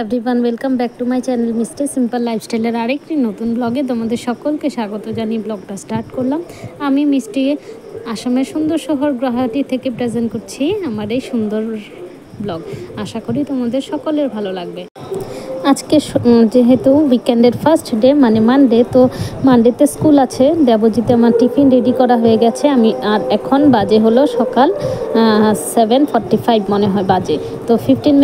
Everyone, welcome back to my channel Mister Simple লাইফস্টাইলের আরেকটি নতুন ব্লগে তোমাদের সকলকে স্বাগত জানিয়ে ব্লগটা স্টার্ট করলাম। আমি মিষ্টি আসামের সুন্দর শহর গুয়াহাটি থেকে প্রেজেন্ট করছি আমার এই সুন্দর ব্লগ। আশা করি তোমাদের সকলের ভালো লাগবে। আজকে যেহেতু উইকেন্ডের ফার্স্ট ডে মানে মানডে, তো মানডেতে স্কুল আছে। দেবজিতে আমার টিফিন রেডি করা হয়ে গেছে। আমি আর এখন বাজে হলো সকাল 7:45 মনে হয় বাজে। তো 15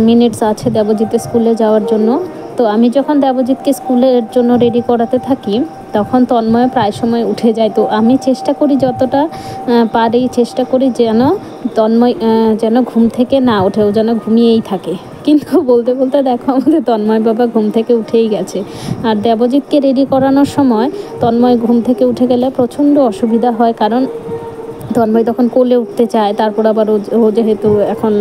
মিনিটস আছে দেবজিতে স্কুলে যাওয়ার জন্য। তো আমি যখন দেবজিৎকে স্কুলের জন্য রেডি করাতে থাকি তখন তন্ময় প্রায় সময় উঠে যায়। তো আমি চেষ্টা করি যতটা পারি, চেষ্টা করি যেন তন্ময় যেন ঘুম থেকে না ওঠে, ও যেন ঘুমিয়েই থাকে। কিন্তু বলতে বলতে দেখো আমাদের তন্ময় বাবা ঘুম থেকে উঠেই গেছে। আর দেবজিৎকে রেডি করানোর সময় তন্ময় ঘুম থেকে উঠে গেলে প্রচণ্ড অসুবিধা হয়, কারণ তন্ময় তখন কোলে উঠতে চায়। তারপর আবার ও যেহেতু এখন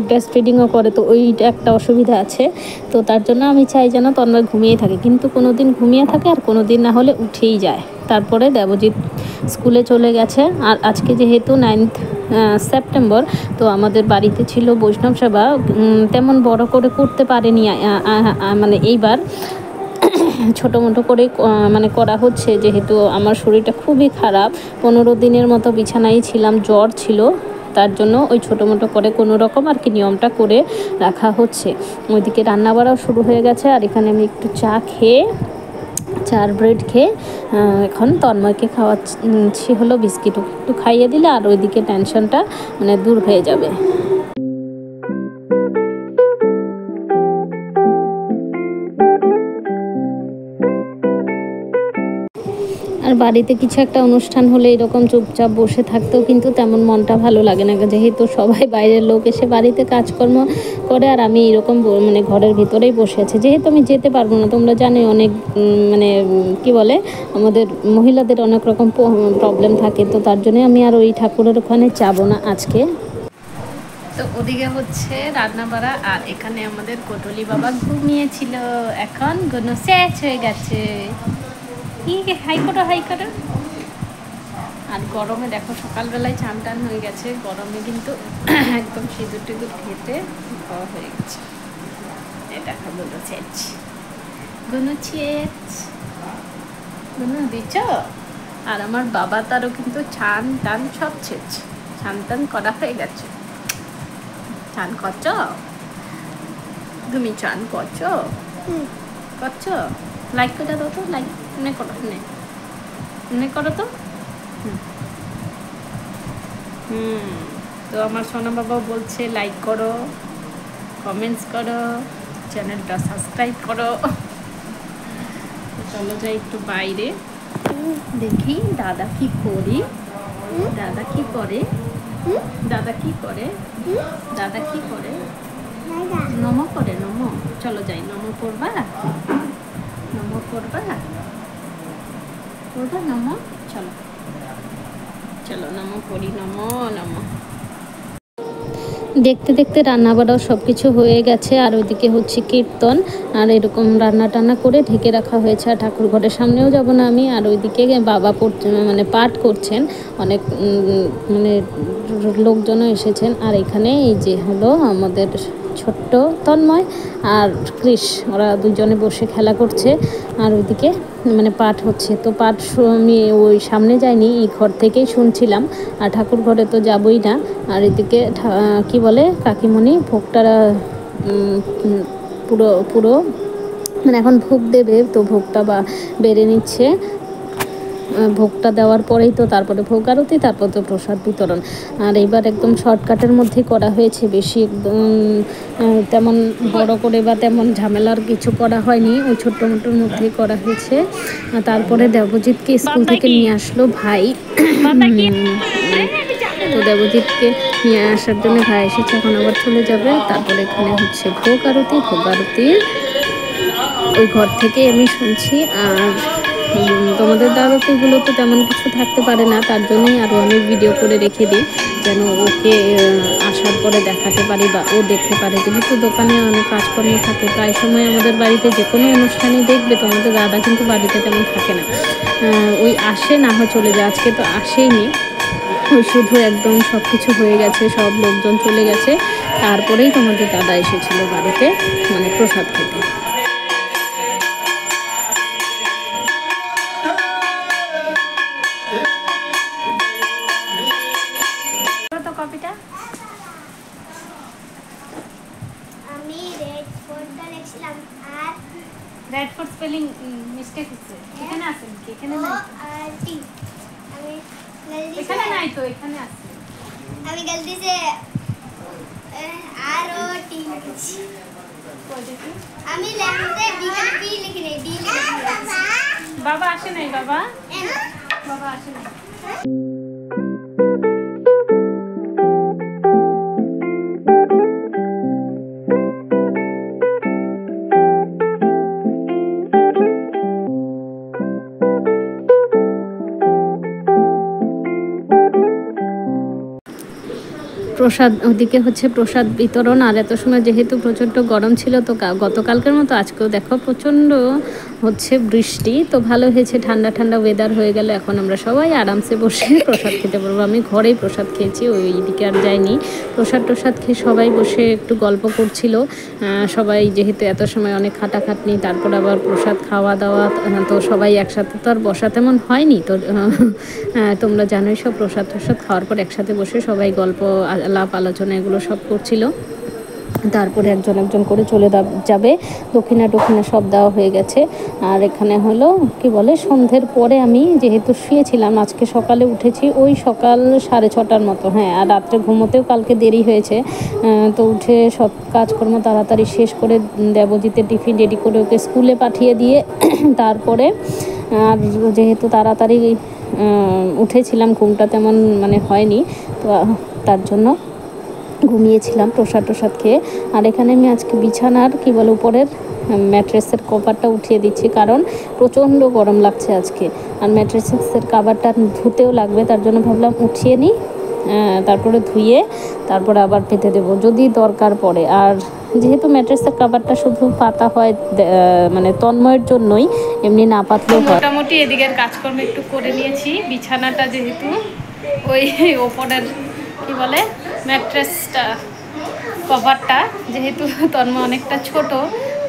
ব্রেস্ট ফিডিংও করে, তো ওইটা একটা অসুবিধা আছে। তো তার জন্য আমি চাই যেন তন্ময় ঘুমিয়ে থাকে, কিন্তু কোনো দিন ঘুমিয়ে থাকে আর কোনো দিন না হলে উঠেই যায়। তারপরে দেবজিৎ স্কুলে চলে গেছে। আর আজকে যেহেতু 9th সেপ্টেম্বর, তো আমাদের বাড়িতে ছিল বৈষ্ণব সেবা। তেমন বড় করে করতে পারেনি মানে এইবার ছোটো মোটো করে মানে করা হচ্ছে, যেহেতু আমার শরীরটা খুবই খারাপ। 15 দিনের মতো বিছানায় ছিলাম, জ্বর ছিল। তার জন্য ওই ছোটো মোটো করে কোনো রকম আর কি নিয়মটা করে রাখা হচ্ছে। ওইদিকে রান্নাবাড়াও শুরু হয়ে গেছে। আর এখানে আমি একটু চার ব্রেড খেয়ে এখন তন্ময়কে খাওয়াচ্ছি হলো বিস্কিট। একটু খাইয়ে দিলে আর ওইদিকে টেনশনটা মানে দূর হয়ে যাবে। আর বাড়িতে কিছু একটা অনুষ্ঠান হলে এরকম চুপচাপ বসে থাকতেও কিন্তু তেমন মনটা ভালো লাগে না, যেহেতু সবাই বাইরের লোক এসে বাড়িতে কাজকর্ম করে আর আমি এরকম মানে ঘরের ভিতরেই বসে আছি। যেহেতু আমি যেতে পারবো না, তোমরা জানো অনেক মানে কি বলে আমাদের মহিলাদের অনেক রকম প্রবলেম থাকে। তো তার জন্য আমি আর ওই ঠাকুরের ওখানে যাবো না আজকে। তো ওদিকে হচ্ছে রান্না বাড়া, আর এখানে আমাদের কোটলি বাবা ঘুমিয়েছিল, এখন গুনো শেষ হয়ে গেছে। হাই করো। আর গরমে দেখো সকালবেলায় চান টান হয়ে গেছে, গরমে কিন্তু একদম সিঁদুর টিঁদুর খেতে খাওয়া হয়ে গেছে। এটা গুনো দিচ্ছ। আর আমার বাবা তারও কিন্তু চান টান সব ছেচ, চান টান করা হয়ে গেছে। চান করছ তুমি? চান করছো? লাইক করে দাও তো, লাইক করো তো। তো আমার সোনা বাবা বলছে লাইক করো, কমেন্টস করো, চ্যানেলটা সাবস্ক্রাইব করো। চলো যাই একটু বাইরে দেখি দাদা কি করে। দাদা কি করে নমো করে। নমো, চলো যাই। নমো করবা নমো। চলো নমো করি। নমো। দেখতে দেখতে রান্নাবাড়াও সব কিছু হয়ে গেছে। আর ওইদিকে হচ্ছে কীর্তন, আর এরকম রান্না টান্না করে ঢেকে রাখা হয়েছে। আর ঠাকুর ঘরের সামনেও যাব না আমি। আর ওইদিকে বাবা মানে পাঠ করছেন, অনেক মানে লোকজনও এসেছেন। আর এখানে এই যে হলো আমাদের ছোট্ট তন্ময় আর কৃষ, ওরা দুজনে বসে খেলা করছে। আর ওইদিকে মানে পাঠ হচ্ছে। তো পাঠ আমি ওই সামনে যাইনি, এই ঘর থেকেই শুনছিলাম। আর ঠাকুর ঘরে তো যাবই না। আর এদিকে কি বলে কাকিমণি ভোগটা পুরো মানে এখন ভোগ দেবে, তো ভোগটা বেড়ে নিচ্ছে। ভোগটা দেওয়ার পরেই তো তারপরে ভোগ আরতি, তারপর তো প্রসাদ বিতরণ। আর এইবার একদম শর্টকাটের মধ্যেই করা হয়েছে, বেশি একদম তেমন বড় করে বা তেমন ঝামেলার কিছু করা হয়নি, ওই ছোট্ট মোটোর মধ্যেই করা হয়েছে। তারপরে দেবজিৎকে স্কুল থেকে নিয়ে আসলো ভাই। তো দেবজিৎকে নিয়ে আসার জন্য ভাই এসেছে, এখন আবার চলে যাবে। তারপরে এখানে হচ্ছে ভোগ আরতির ওই ঘর থেকে আমি শুনছি। আর তোমাদের দাদাতেগুলো তো তেমন কিছু থাকতে পারে না, তার জন্যই আরও আমি ভিডিও করে রেখে দিই, যেন ওকে আসার পরে দেখাতে পারি বা ও দেখতে পারে। যেহেতু দোকানে অনেক কাজকর্ম থাকে, প্রায় সময় আমাদের বাড়িতে যে কোনো অনুষ্ঠানে দেখবে তোমাদের দাদা কিন্তু বাড়িতে তেমন থাকে না, ওই আসে না হয় চলে যায়। আজকে তো আসেইনি, ওই শুধু একদম সব কিছু হয়ে গেছে, সব লোকজন চলে গেছে, তারপরেই তোমাদের দাদা এসেছিল বাড়িতে মানে প্রসাদ খেতে। তো কপিটা আমি রেড ফোর্টটা লিখছিলাম আর রেড ফোর্ট স্পেলিং মিস্টেক হচ্ছে। এখানে আছে নাকি? এখানে নাই আর টি আমি এখানে নাই তো, এখানে আছে। আমি गलती से আর ও টি লিখেছি। আমি লেখতে বি কে পি লিখি নাই, ডি লিখেছি। বাবা আসে নাই, বাবা বাবা আসে নাই। প্রসাদ ওদিকে হচ্ছে প্রসাদ বিতরণ, আর এত সময় যেহেতু প্রচণ্ড গরম ছিল তো গতকালকের মতো আজকেও দেখো প্রচণ্ড হচ্ছে বৃষ্টি, তো ভালো হয়েছে, ঠান্ডা ঠান্ডা ওয়েদার হয়ে গেল। এখন আমরা সবাই আরামসে বসে প্রসাদ খেতে পারবো। আমি ঘরেই প্রসাদ খেয়েছি, ওই দিকে আর যাইনি। প্রসাদ খেয়ে সবাই বসে একটু গল্প করছিল। সবাই যেহেতু এত সময় অনেক খাটাখাটনি, তারপর আবার প্রসাদ খাওয়া দাওয়া, তো সবাই একসাথে তো আর বসা তেমন হয়নি। তো তোমরা জানোই সব প্রসাদ খাওয়ার পর একসাথে বসে সবাই গল্প আলাপ আলোচনা এগুলো সব করছিল। তারপরে একজন একজন করে চলে যাবে। দক্ষিণা সব দেওয়া হয়ে গেছে। আর এখানে হলো কি বলে, সন্ধ্যের পরে আমি যেহেতু শুয়েছিলাম, আজকে সকালে উঠেছি ওই সকাল 6:30টার মতো। হ্যাঁ, আর রাত্রে ঘুমোতেও কালকে দেরি হয়েছে। তো উঠে সব কাজকর্ম তাড়াতাড়ি শেষ করে দেবজিতের টিফিন রেডি করে ওকে স্কুলে পাঠিয়ে দিয়ে তারপরে আর যেহেতু তাড়াতাড়ি উঠেছিলাম, ঘুমটা তেমন মানে হয়নি, তো তার জন্য ঘুমিয়েছিলাম প্রসাদ খেয়ে। আর এখানে আমি আজকে বিছানার কি বলে উপরের ম্যাট্রেসের কভারটা উঠিয়ে দিচ্ছি, কারণ প্রচণ্ড গরম লাগছে আজকে। আর ম্যাট্রেসের কভারটা ধুতেও লাগবে, তার জন্য ভাবলাম উঠিয়ে নিই, তারপরে ধুয়ে তারপরে আবার পেতে দেবো যদি দরকার পড়ে। আর যেহেতু ম্যাট্রেসের কভারটা শুধু পাতা হয় মানে তন্ময়ের জন্যই, এমনি না পাতলেও হয়। মোটামুটি এদিকের কাজকর্ম একটু করে নিয়েছি। বিছানাটা যেহেতু ওই ওপরের কি বলে ম্যাট্রেসটা কভারটা যেহেতু তন্ময় অনেকটা ছোট,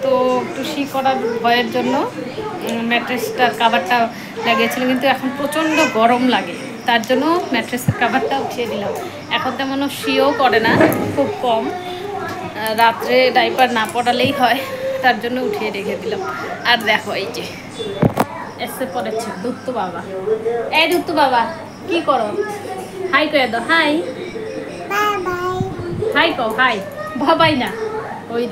তো একটু শি করার ভয়ের জন্য ম্যাট্রেসটার কভারটা লাগিয়েছিল, কিন্তু এখন প্রচণ্ড গরম লাগে, তার জন্য ম্যাট্রেসের কভারটা উঠিয়ে দিলাম। এখন তেমন শিও করে না, খুব কম, রাত্রে ডাইপার না পড়ালেই হয়, তার জন্য উঠিয়ে রেখে দিলাম। আর দেখো এই যে এসে পড়েছে দুত্তু বাবা। এই দুত্তু বাবা কি করো? হাই করে দাও, হাই বাই বাই। হাই কও, হাই বাবাই না ওই